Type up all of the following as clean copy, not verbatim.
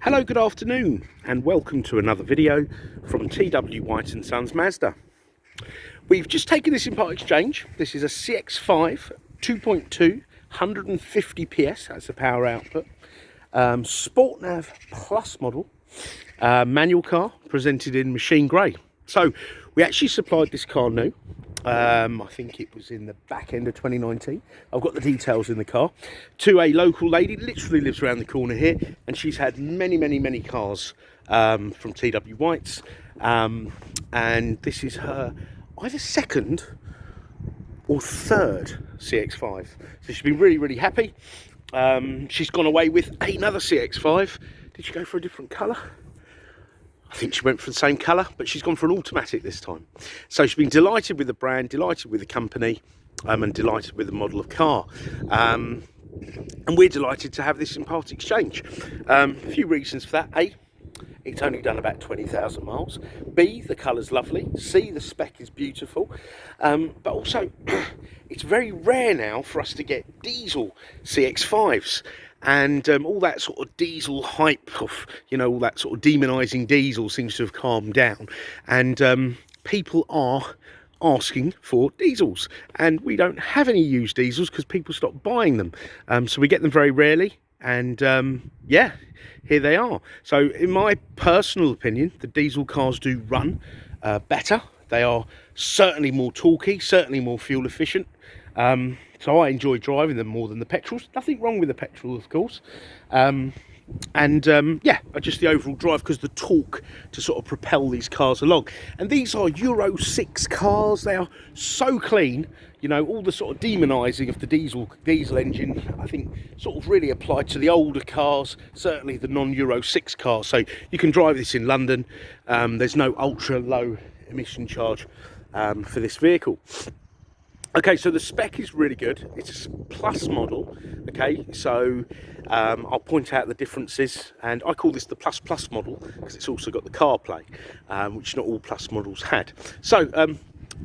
Hello, good afternoon, and welcome to another video from TW White & Sons Mazda. We've just taken this in part exchange. This is a CX-5 2.2 150 PS, that's the power output. Sport Nav Plus model, manual car, presented in machine grey. So we actually supplied this car new. I think it was in the back end of 2019. I've got the details in the car, to a local lady, literally lives around the corner here, and she's had many cars from TW White's, and this is her either second or third CX-5. So she's been really happy. She's gone away with another CX-5. Did she go for a different colour? I think she went for the same colour, but she's gone for an automatic this time. So she's been delighted with the brand, delighted with the company, and delighted with the model of car. And we're delighted to have this in part exchange. A few reasons for that. A, it's only done about 20,000 miles. B, the colour's lovely. C, the spec is beautiful. But also, it's very rare now for us to get diesel CX-5s. And all that sort of diesel hype of, all that sort of demonising diesel seems to have calmed down. And people are asking for diesels. And we don't have any used diesels because people stopped buying them. So we get them very rarely. And yeah, here they are. So in my personal opinion, the diesel cars do run better. They are certainly more torquey, certainly more fuel efficient. So I enjoy driving them more than the petrols. Nothing wrong with the petrol, of course. Yeah, just the overall drive, because the torque to sort of propel these cars along. And these are Euro 6 cars. They are so clean. All the sort of demonising of the diesel engine, I think, sort of really applied to the older cars, certainly the non-Euro 6 cars. So you can drive this in London. There's no ultra low emission charge for this vehicle. Okay, so the spec is really good. It's a plus model. Okay, so I'll point out the differences, and I call this the plus model because it's also got the Carplay, which not all plus models had. So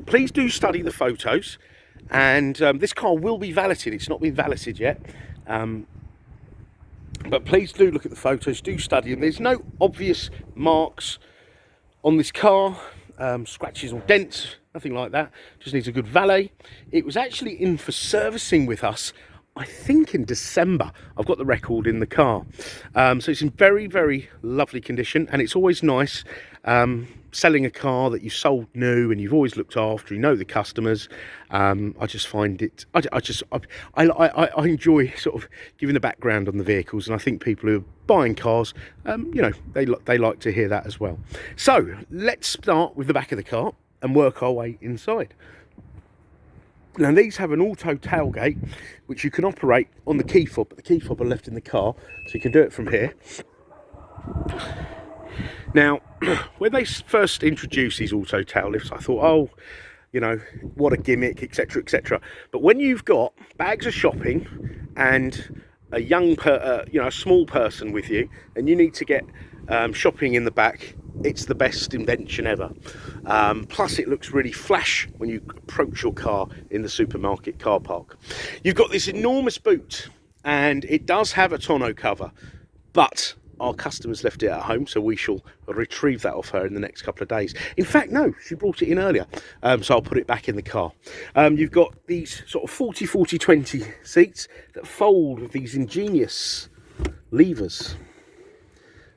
please do study the photos, and this car will be valeted. It's not been valeted yet, but please do look at the photos, do study them. There's no obvious marks on this car, scratches or dents, nothing like that. Just needs a good valet. It was actually in for servicing with us, I think in December. I've got the record in the car. So it's in very lovely condition, and it's always nice selling a car that you sold new and you've always looked after, the customers. I just find it, I enjoy sort of giving the background on the vehicles, and I think people who are buying cars, they like to hear that as well. So let's start with the back of the car and work our way inside. Now these have an auto tailgate, which you can operate on the key fob, but the key fob are left in the car, so you can do it from here. Now, when they first introduced these auto tail lifts, I thought, oh, what a gimmick, etc, etc. But when you've got bags of shopping and a a small person with you, and you need to get shopping in the back, it's the best invention ever. Plus it looks really flash when you approach your car in the supermarket car park. You've got this enormous boot, and it does have a tonneau cover, but our customers left it at home, so we shall retrieve that off her in the next couple of days. In fact, no, she brought it in earlier, so I'll put it back in the car. You've got these sort of 40-40-20 seats that fold with these ingenious levers.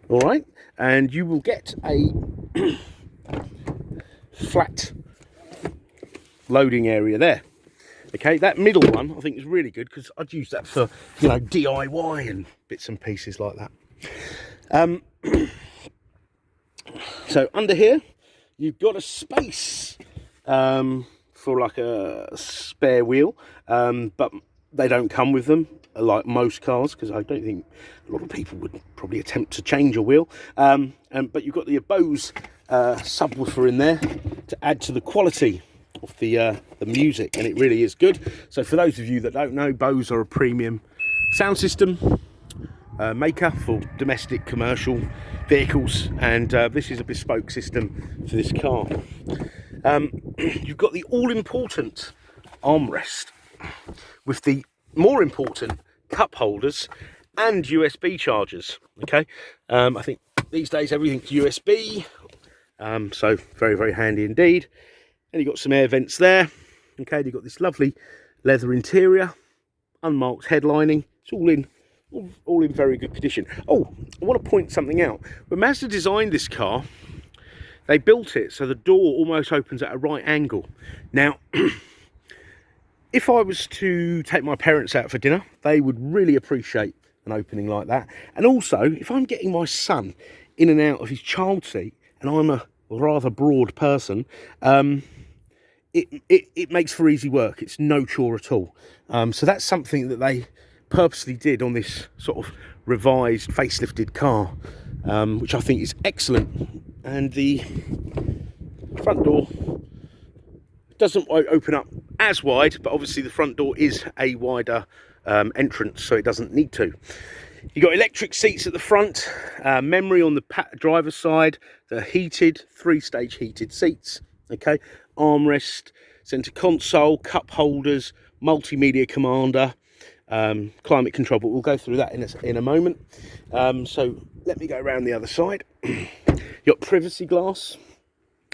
All right, and you will get a flat loading area there. Okay, that middle one I think is really good, because I'd use that for DIY and bits and pieces like that. So under here you've got a space for like a spare wheel, but they don't come with them like most cars, because I don't think a lot of people would probably attempt to change a wheel. But you've got the BOSE subwoofer in there to add to the quality of the music, and it really is good. So for those of you that don't know, BOSE are a premium sound system maker for domestic commercial vehicles, and this is a bespoke system for this car. You've got the all-important armrest with the more important cup holders and USB chargers. Okay, I think these days everything's USB, so very, very handy indeed. And you've got some air vents there. Okay, you've got this lovely leather interior, unmarked headlining. It's all in very good condition. Oh, I want to point something out. When Mazda designed this car, they built it so the door almost opens at a right angle. Now, if I was to take my parents out for dinner, they would really appreciate an opening like that. And also, if I'm getting my son in and out of his child seat, and I'm a rather broad person, it makes for easy work. It's no chore at all. So that's something that they purposely did on this sort of revised, facelifted car, which I think is excellent. And the front door doesn't open up as wide, but obviously the front door is a wider entrance, so it doesn't need to. You've got electric seats at the front, memory on the driver's side, the heated, 3-stage heated seats, okay, armrest, centre console, cup holders, Multimedia Commander, climate control, but we'll go through that in a moment. So let me go around the other side. You've got privacy glass,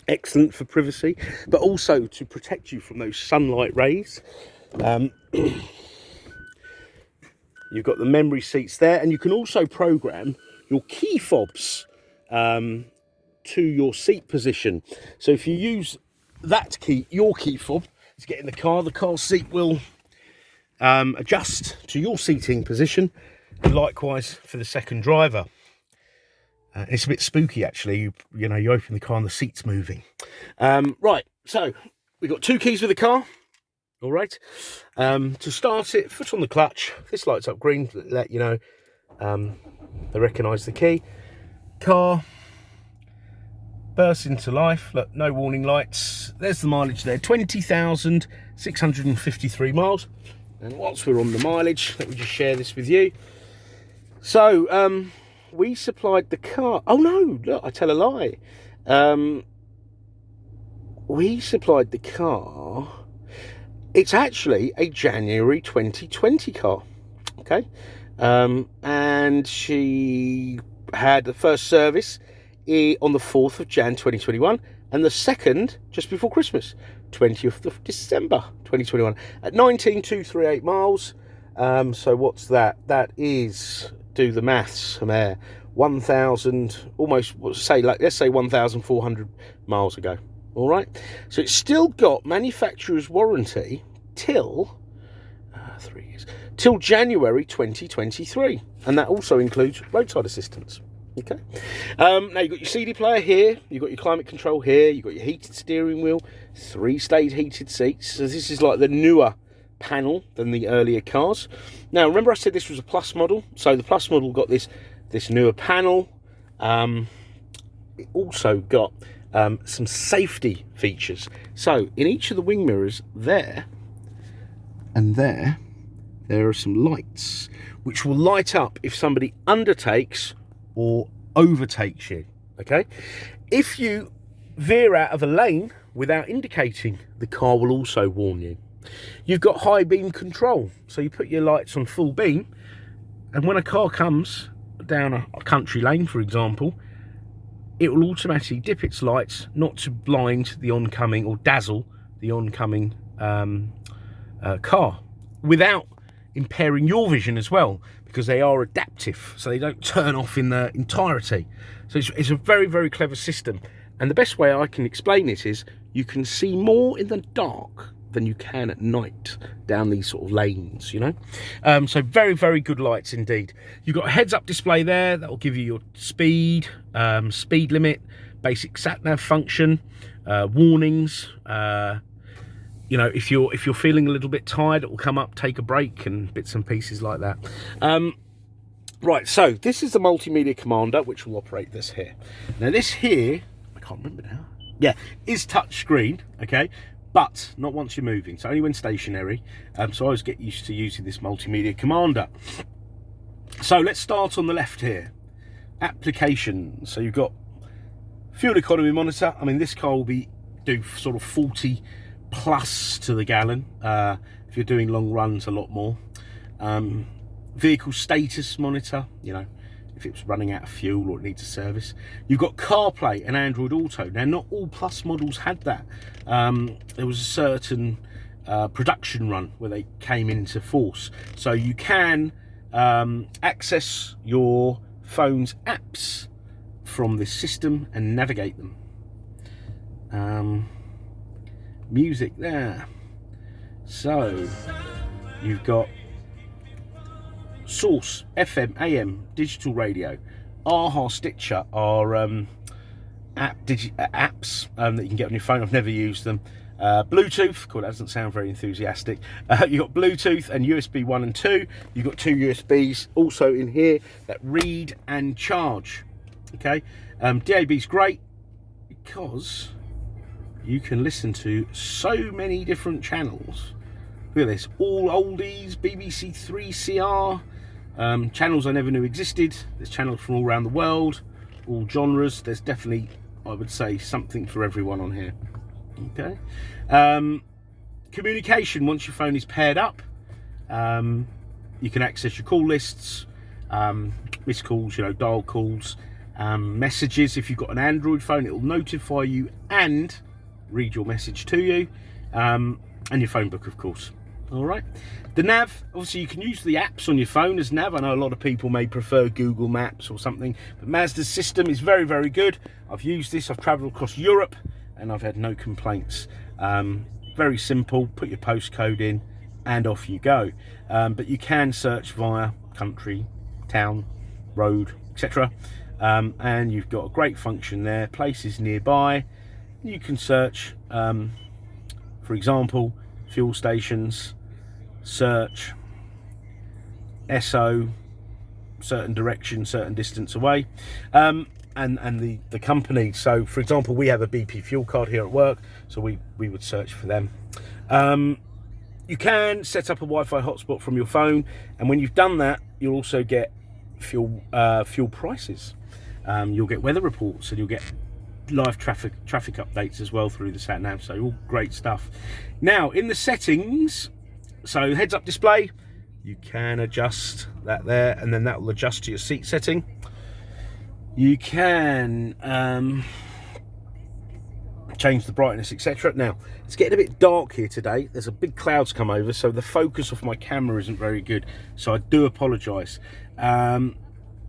excellent for privacy, but also to protect you from those sunlight rays. You've got the memory seats there, and you can also program your key fobs to your seat position. So if you use that key, your key fob, to get in the car seat will adjust to your seating position, and likewise for the second driver. It's a bit spooky actually. You know, you open the car and the seat's moving. Right, so we've got 2 keys for the car. All right, to start it, foot on the clutch. This lights up green to let you know they recognise the key. Car bursts into life. Look, no warning lights. There's the mileage there, 20,653 miles. And whilst we're on the mileage, let me just share this with you. So we supplied the car. Oh no, look, I tell a lie. We supplied the car. It's actually a January 2020 car, okay? And she had the first service on the 4th of Jan 2021, and the second just before Christmas, 20th of December 2021, at 19,238 miles. So what's that? That is, do the maths from there, 1,000, almost, let's say 1,400 miles ago. All right, so it's still got manufacturer's warranty till 3 years, till January 2023, and that also includes roadside assistance. Okay, now you've got your CD player here, you've got your climate control here, you've got your heated steering wheel, 3-stage heated seats. So this is like the newer panel than the earlier cars. Now remember I said this was a Plus model, so the Plus model got this newer panel. It also got some safety features. So in each of the wing mirrors there and there are some lights which will light up if somebody undertakes or overtakes you. Okay, if you veer out of a lane without indicating, the car will also warn you. You've got high beam control, so you put your lights on full beam, and when a car comes down a country lane, for example, it will automatically dip its lights not to blind the oncoming or dazzle the oncoming car, without impairing your vision as well, because they are adaptive, so they don't turn off in their entirety. So it's a very, very clever system, and the best way I can explain it is you can see more in the dark than you can at night down these sort of lanes, you know. So very, very good lights indeed. You've got a heads-up display there that will give you your speed, speed limit, basic sat nav function, warnings. You know, if you're feeling a little bit tired, it will come up, take a break, and bits and pieces like that. Right, so this is the Multimedia Commander, which will operate this here. Now this here, I can't remember now. Yeah, is touch screen, okay, but not once you're moving. So only when stationary. So I always get used to using this Multimedia Commander. So let's start on the left here. Applications. So you've got fuel economy monitor. I mean, this car will do sort of 40 plus to the gallon. If you're doing long runs, a lot more. vehicle status monitor, you know, if it's running out of fuel or it needs a service. You've got CarPlay and Android Auto. Now, not all Plus models had that. There was a certain production run where they came into force. So you can access your phone's apps from this system and navigate them. Music there. So you've got Source, FM, AM, digital radio, AHA Stitcher are apps that you can get on your phone. I've never used them. Bluetooth, cool, that doesn't sound very enthusiastic. You've got Bluetooth and USB 1 and 2. You've got 2 USBs also in here that read and charge. Okay, DAB is great because you can listen to so many different channels. Look at this, all oldies, BBC 3CR, channels I never knew existed. There's channels from all around the world, all genres. There's definitely, I would say, something for everyone on here. Okay, communication, once your phone is paired up, you can access your call lists, missed calls, you know, dial calls, messages. If you've got an Android phone, it will notify you and read your message to you, and your phone book, of course. All right, the nav, obviously you can use the apps on your phone as nav. I know a lot of people may prefer Google Maps or something, but Mazda's system is very, very good. I've used this, I've traveled across Europe and I've had no complaints. Very simple, put your postcode in and off you go. But you can search via country, town, road, etc. And you've got a great function there, places nearby. You can search, for example, fuel stations, search, SO, certain direction, certain distance away, and the company. So for example, we have a BP fuel card here at work, so we would search for them. You can set up a Wi-Fi hotspot from your phone, and when you've done that, you'll also get fuel prices. You'll get weather reports, and you'll get live traffic updates as well through the sat nav. So all great stuff. Now in the settings, so heads up display, you can adjust that there, and then that will adjust to your seat setting. You can change the brightness, etc. Now it's getting a bit dark here today. There's a big clouds come over, so the focus of my camera isn't very good, so I do apologize.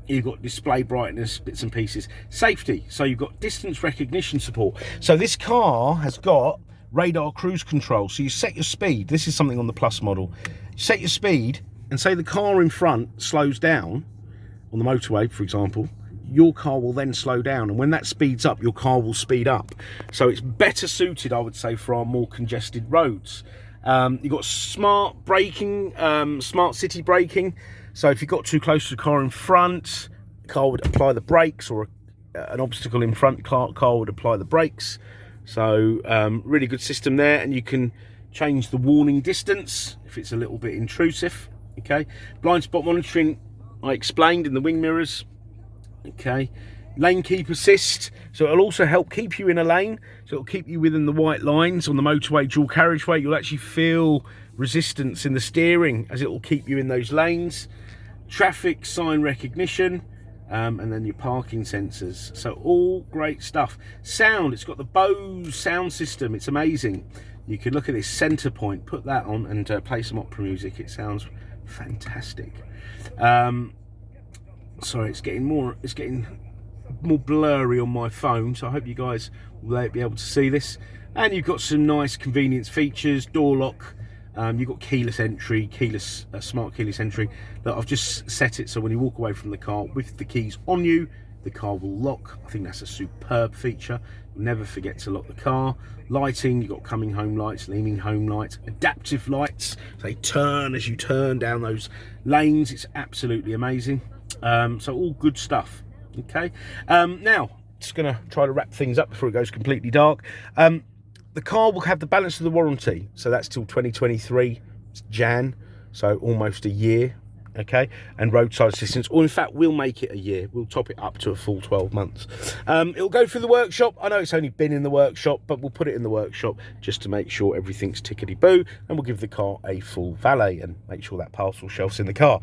You've got display brightness, bits and pieces. Safety, so you've got distance recognition support. So this car has got radar cruise control. So you set your speed. This is something on the Plus model. You set your speed, and say the car in front slows down on the motorway, for example, your car will then slow down, and when that speeds up, your car will speed up. So it's better suited, I would say, for our more congested roads. You've got smart braking, smart city braking. So if you got too close to the car in front, the car would apply the brakes, or an obstacle in front, car would apply the brakes. So really good system there, and you can change the warning distance if it's a little bit intrusive. Okay, blind spot monitoring I explained in the wing mirrors. Okay, lane keep assist, so it'll also help keep you in a lane, so it'll keep you within the white lines on the motorway dual carriageway. You'll actually feel resistance in the steering as it will keep you in those lanes. Traffic sign recognition, and then your parking sensors. So all great stuff. Sound, it's got the BOSE Sound System. It's amazing. You can look at this center point, put that on, and play some opera music. It sounds fantastic. Sorry, it's getting more blurry on my phone, so I hope you guys will be able to see this. And you've got some nice convenience features, door lock. You've got keyless entry, smart keyless entry. That I've just set it so when you walk away from the car with the keys on you, the car will lock. I think that's a superb feature. You'll never forget to lock the car. Lighting, you've got coming home lights, leaving home lights, adaptive lights. They turn as you turn down those lanes. It's absolutely amazing. So all good stuff. Okay. Now, just going to try to wrap things up before it goes completely dark. The car will have the balance of the warranty, so that's till 2023 Jan, so almost a year okay, and roadside assistance, or in fact we'll make it a year. We'll top it up to a full 12 months. It'll go through the workshop. I know it's only been in the workshop, but we'll put it in the workshop just to make sure everything's tickety-boo, and we'll give the car a full valet and make sure that parcel shelf's in the car.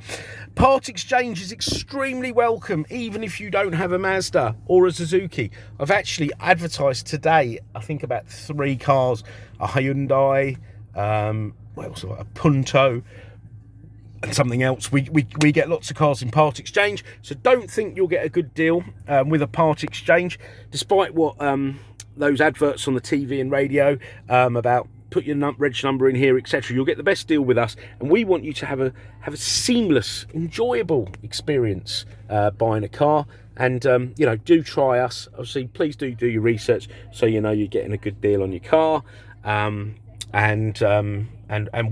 Part exchange is extremely welcome, even if you don't have a Mazda or a Suzuki. I've actually advertised today, I think, about 3 cars, a Hyundai, a Punto, and something else. We get lots of cars in part exchange, so don't think you'll get a good deal with a part exchange, despite what those adverts on the TV and radio about put your reg number in here, etc. You'll get the best deal with us, and we want you to have a seamless, enjoyable experience buying a car. And you know, do try us. Obviously, please do your research so you know you're getting a good deal on your car. And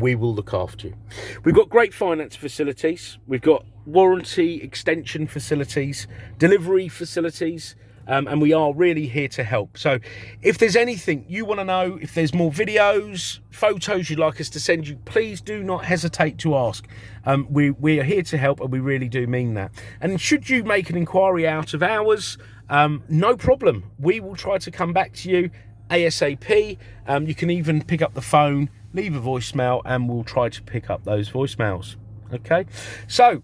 we will look after you. We've got great finance facilities. We've got warranty extension facilities, delivery facilities, and we are really here to help. So if there's anything you want to know, if there's more videos, photos you'd like us to send you, please do not hesitate to ask. We are here to help, and we really do mean that. And should you make an inquiry out of hours, no problem. We will try to come back to you ASAP. You can even pick up the phone, leave a voicemail, and we'll try to pick up those voicemails. Okay, so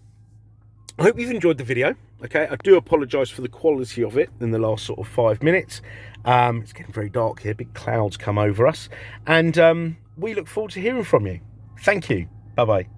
I hope you've enjoyed the video. Okay, I do apologise for the quality of it in the last sort of 5 minutes. It's getting very dark here, big clouds come over us, and we look forward to hearing from you. Thank you. Bye bye.